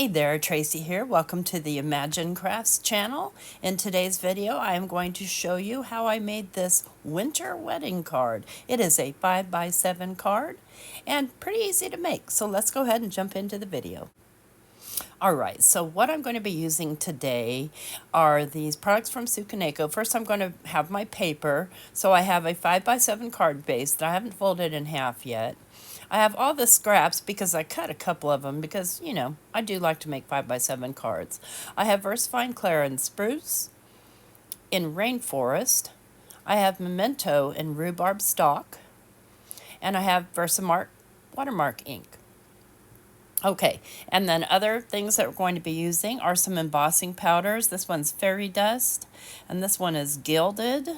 Hey there, Tracy here. Welcome to the Imagine Crafts channel. In today's video, I am going to show you how I made this winter wedding card. It is a 5x7 card and pretty easy to make. So let's go ahead and jump into the video. Alright, so what I'm going to be using today are these products from Sukaneko. First I'm going to have my paper. So I have a 5x7 card base that I haven't folded in half yet. I have all the scraps because I cut a couple of them because, you know, I do like to make 5x7 cards. I have VersaFine Clair and Spruce in Rainforest. I have Memento in Rhubarb stock. And I have VersaMark Watermark ink. Okay, and then other things that we're going to be using are some embossing powders. This one's fairy dust, and this one is gilded.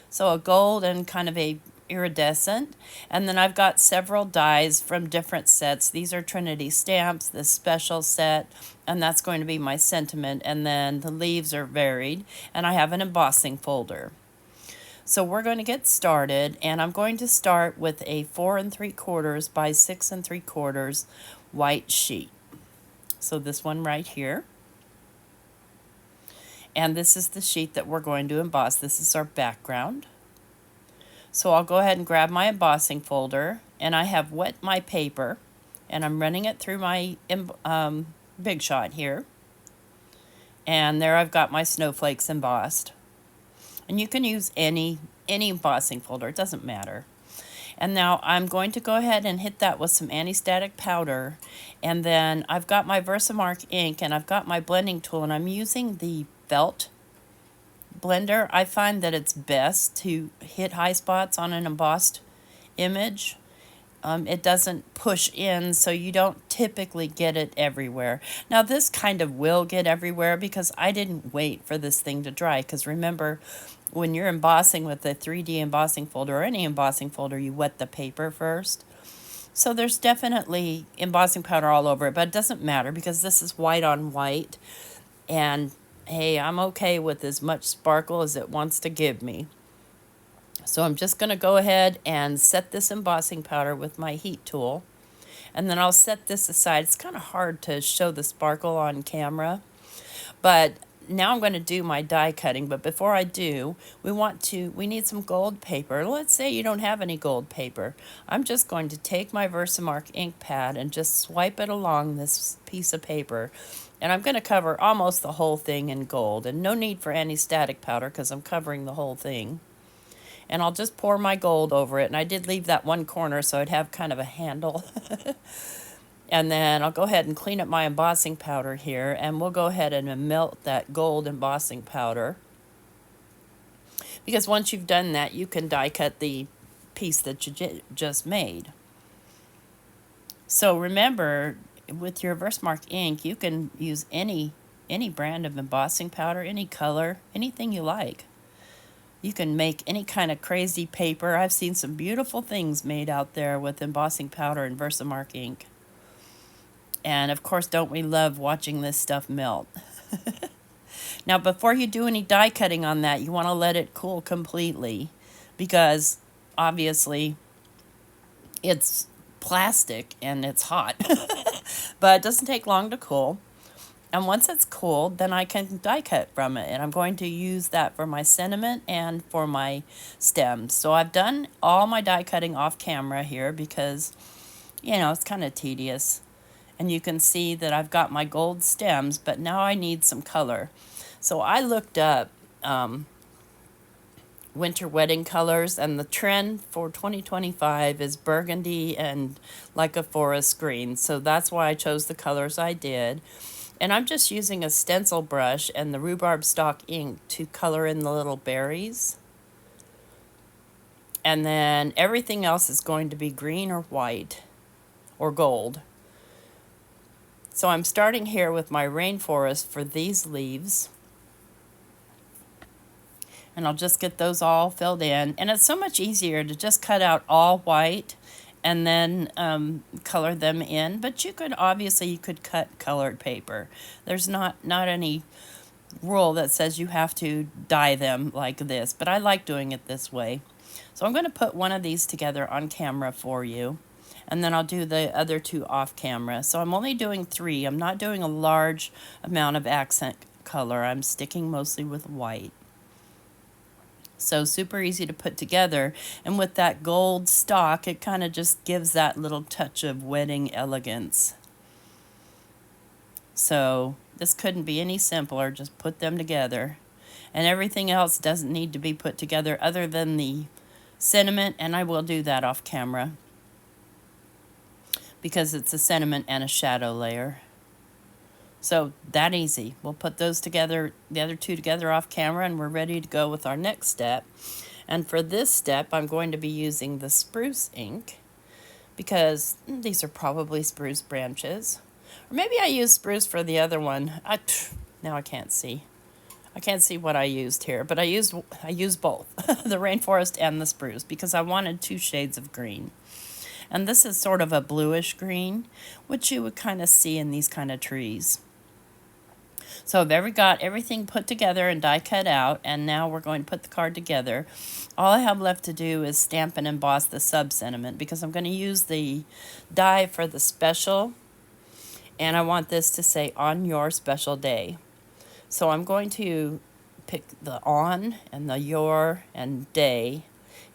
So a gold and kind of a iridescent. And then I've got several dies from different sets. These are Trinity stamps, this special set, and that's going to be my sentiment. And then the leaves are varied, and I have an embossing folder. So we're going to get started, and I'm going to start with a 4 3/4 by 6 3/4 white sheet. So this one right here. And this is the sheet that we're going to emboss. This is our background. So I'll go ahead and grab my embossing folder, and I have wet my paper, and I'm running it through my Big Shot here. And there I've got my snowflakes embossed. And you can use any embossing folder, it doesn't matter. And now I'm going to go ahead and hit that with some anti-static powder. And then I've got my VersaMark ink, and I've got my blending tool, and I'm using the felt blender. I find that it's best to hit high spots on an embossed image. It doesn't push in, so you don't typically get it everywhere. Now this kind of will get everywhere because I didn't wait for this thing to dry, because remember, when you're embossing with a 3D embossing folder or any embossing folder, you wet the paper first. So there's definitely embossing powder all over it, but it doesn't matter because this is white on white. And hey, I'm okay with as much sparkle as it wants to give me. So I'm just going to go ahead and set this embossing powder with my heat tool. And then I'll set this aside. It's kind of hard to show the sparkle on camera. But now I'm going to do my die cutting. But before I do, we need some gold paper. Let's say you don't have any gold paper. I'm just going to take my VersaMark ink pad and just swipe it along this piece of paper. And I'm going to cover almost the whole thing in gold. And no need for any static powder because I'm covering the whole thing. And I'll just pour my gold over it. And I did leave that one corner so I'd have kind of a handle. And then I'll go ahead and clean up my embossing powder here. And we'll go ahead and melt that gold embossing powder. Because once you've done that, you can die cut the piece that you just made. So remember, with your VersaMark ink, you can use any brand of embossing powder, any color, anything you like. You can make any kind of crazy paper. I've seen some beautiful things made out there with embossing powder and VersaMark ink. And of course, don't we love watching this stuff melt? Now, before you do any die cutting on that, you want to let it cool completely because obviously it's plastic and it's hot. But it doesn't take long to cool. And once it's cooled, then I can die cut from it. And I'm going to use that for my sentiment and for my stems. So I've done all my die cutting off camera here because, you know, it's kind of tedious. And you can see that I've got my gold stems, but now I need some color. So I looked up winter wedding colors, and the trend for 2025 is burgundy and like a forest green. So that's why I chose the colors I did. And I'm just using a stencil brush and the Rhubarb stock ink to color in the little berries. And then everything else is going to be green or white or gold. So I'm starting here with my rainforest for these leaves. And I'll just get those all filled in. And it's so much easier to just cut out all white and then color them in. But you could cut colored paper. There's not any rule that says you have to dye them like this, but I like doing it this way. So I'm going to put one of these together on camera for you. and then I'll do the other 2 off camera. So I'm only doing 3. I'm not doing a large amount of accent color. I'm sticking mostly with white. So super easy to put together, and with that gold stock, it kind of just gives that little touch of wedding elegance. So this couldn't be any simpler. Just put them together, and everything else doesn't need to be put together other than the sentiment, and I will do that off camera because it's a sentiment and a shadow layer. So that easy. We'll put those together, the other 2 together off camera, and we're ready to go with our next step. And for this step, I'm going to be using the Spruce ink because these are probably spruce branches. Or maybe I used spruce for the other one. Now I can't see. I can't see what I used here, but I used both, the rainforest and the spruce, because I wanted 2 shades of green. And this is sort of a bluish green, which you would kind of see in these kind of trees. So I've got everything put together and die cut out, and now we're going to put the card together. All I have left to do is stamp and emboss the sub-sentiment, because I'm going to use the die for the special, and I want this to say on your special day. So I'm going to pick the on and the your and day,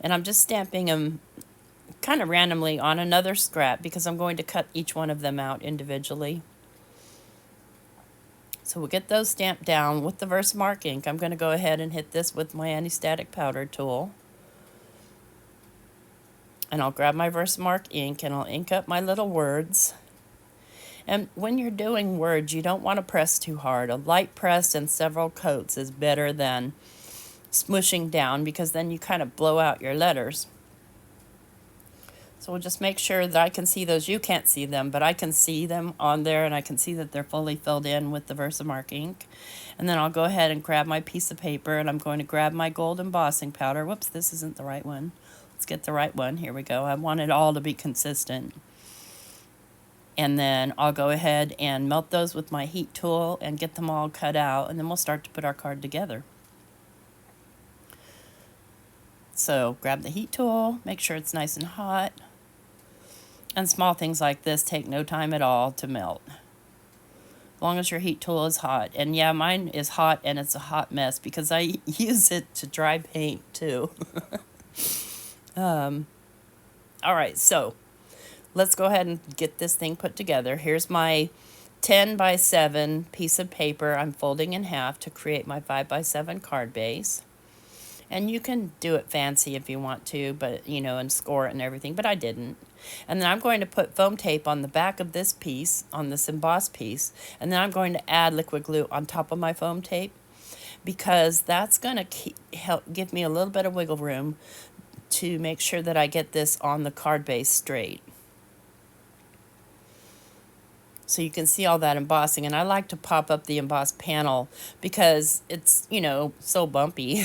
and I'm just stamping them kind of randomly on another scrap because I'm going to cut each one of them out individually. So we'll get those stamped down with the VersaMark ink. I'm going to go ahead and hit this with my anti-static powder tool. And I'll grab my VersaMark ink and I'll ink up my little words. And when you're doing words, you don't want to press too hard. A light press and several coats is better than smushing down, because then you kind of blow out your letters. So we'll just make sure that I can see those. You can't see them, but I can see them on there, and I can see that they're fully filled in with the VersaMark ink. And then I'll go ahead and grab my piece of paper, and I'm going to grab my gold embossing powder. Whoops, this isn't the right one. Let's get the right one. Here we go. I want it all to be consistent. And then I'll go ahead and melt those with my heat tool and get them all cut out, and then we'll start to put our card together. So grab the heat tool, make sure it's nice and hot. And small things like this take no time at all to melt, as long as your heat tool is hot. And yeah, mine is hot, and it's a hot mess because I use it to dry paint too. All right, so let's go ahead and get this thing put together. Here's my 10 by 7 piece of paper I'm folding in half to create my 5 by 7 card base. And you can do it fancy if you want to, but you know, and score it and everything, but I didn't. And then I'm going to put foam tape on the back of this piece, on this embossed piece, and then I'm going to add liquid glue on top of my foam tape, because that's going to help give me a little bit of wiggle room to make sure that I get this on the card base straight. So you can see all that embossing, and I like to pop up the embossed panel because it's, you know, so bumpy.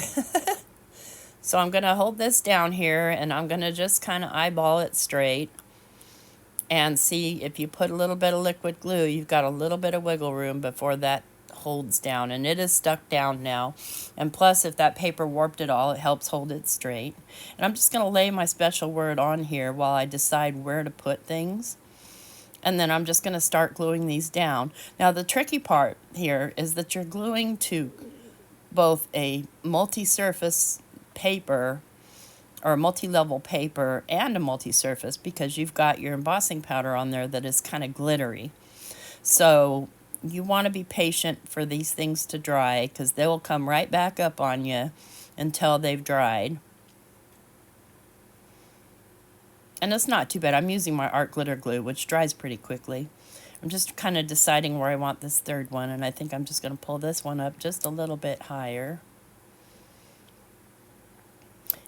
So I'm going to hold this down here, and I'm going to just kind of eyeball it straight and see if you put a little bit of liquid glue, you've got a little bit of wiggle room before that holds down, and it is stuck down now. And plus, if that paper warped at all, it helps hold it straight. And I'm just going to lay my special word on here while I decide where to put things. And then I'm just going to start gluing these down. Now, the tricky part here is that you're gluing to both a multi-surface paper or a multi-level paper and a multi-surface, because you've got your embossing powder on there that is kind of glittery. So you want to be patient for these things to dry, because they will come right back up on you until they've dried. And it's not too bad. I'm using my art glitter glue, which dries pretty quickly. I'm just kind of deciding where I want this third one, and I think I'm just going to pull this one up just a little bit higher.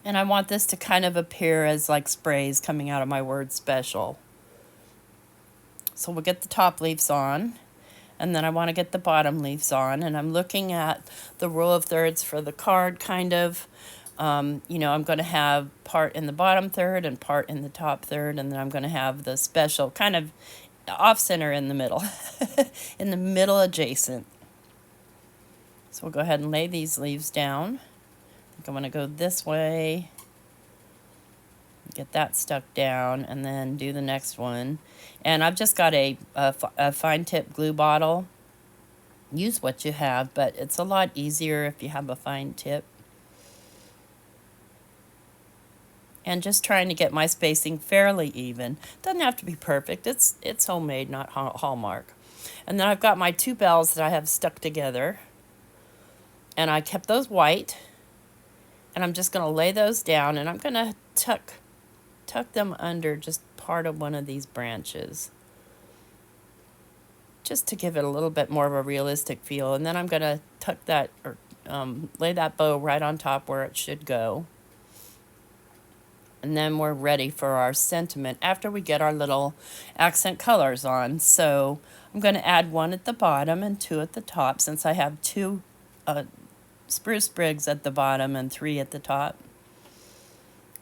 And I want this to kind of appear as like sprays coming out of my word special. So we'll get the top leaves on, and then I want to get the bottom leaves on, and I'm looking at the rule of thirds for the card kind of. You know, I'm going to have part in the bottom third and part in the top third, and then I'm going to have the special kind of off-center in the middle, in the middle adjacent. So we'll go ahead and lay these leaves down. I think I'm going to go this way. Get that stuck down, and then do the next one. And I've just got a fine tip glue bottle. Use what you have, but it's a lot easier if you have a fine tip. And just trying to get my spacing fairly even. Doesn't have to be perfect. It's homemade, not Hallmark. And then I've got my 2 bells that I have stuck together. And I kept those white. And I'm just going to lay those down, and I'm going to tuck them under just part of one of these branches, just to give it a little bit more of a realistic feel. And then I'm going to tuck that, or lay that bow right on top where it should go. And then we're ready for our sentiment after we get our little accent colors on. So I'm going to add 1 at the bottom and 2 at the top, since I have 2 spruce sprigs at the bottom and 3 at the top,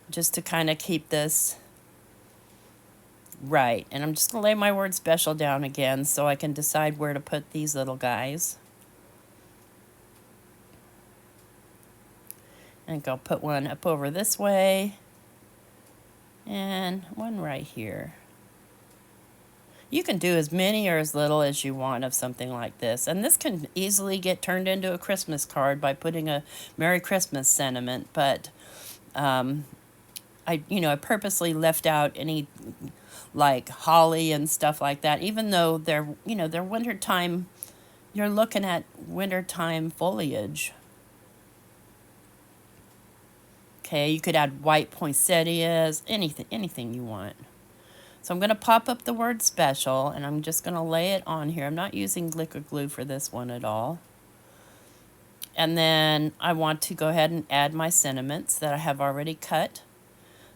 just to kind of keep this right. And I'm just going to lay my word special down again so I can decide where to put these little guys. And I'll put 1 up over this way and 1 right here. You can do as many or as little as you want of something like this. And this can easily get turned into a Christmas card by putting a Merry Christmas sentiment. But I purposely left out any like holly and stuff like that, even though they're wintertime. You're looking at wintertime foliage. Okay, you could add white poinsettias, anything you want. So I'm going to pop up the word special, and I'm just going to lay it on here. I'm not using glitter glue for this one at all. And then I want to go ahead and add my sentiments that I have already cut.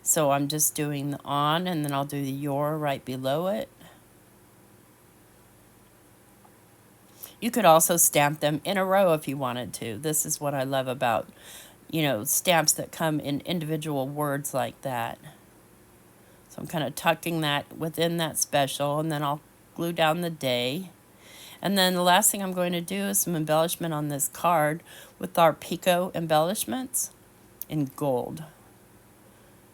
So I'm just doing the on, and then I'll do the your right below it. You could also stamp them in a row if you wanted to. This is what I love about, stamps that come in individual words like that. So I'm kind of tucking that within that special, and then I'll glue down the day. And then the last thing I'm going to do is some embellishment on this card with our Pico embellishments in gold.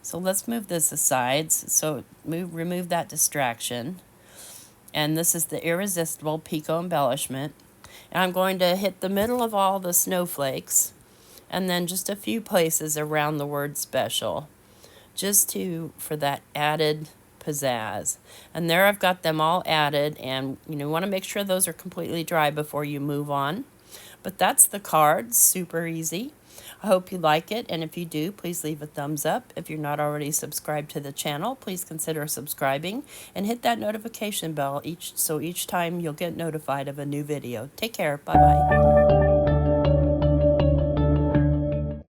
So let's move this aside. So remove that distraction. And this is the irRESISTable Pico embellishment. And I'm going to hit the middle of all the snowflakes, and then just a few places around the word special, just for that added pizzazz. And there I've got them all added, and you want to make sure those are completely dry before you move on. But that's the card, super easy. I hope you like it, and if you do, please leave a thumbs up. If you're not already subscribed to the channel, please consider subscribing and hit that notification bell so each time you'll get notified of a new video. Take care. Bye-bye.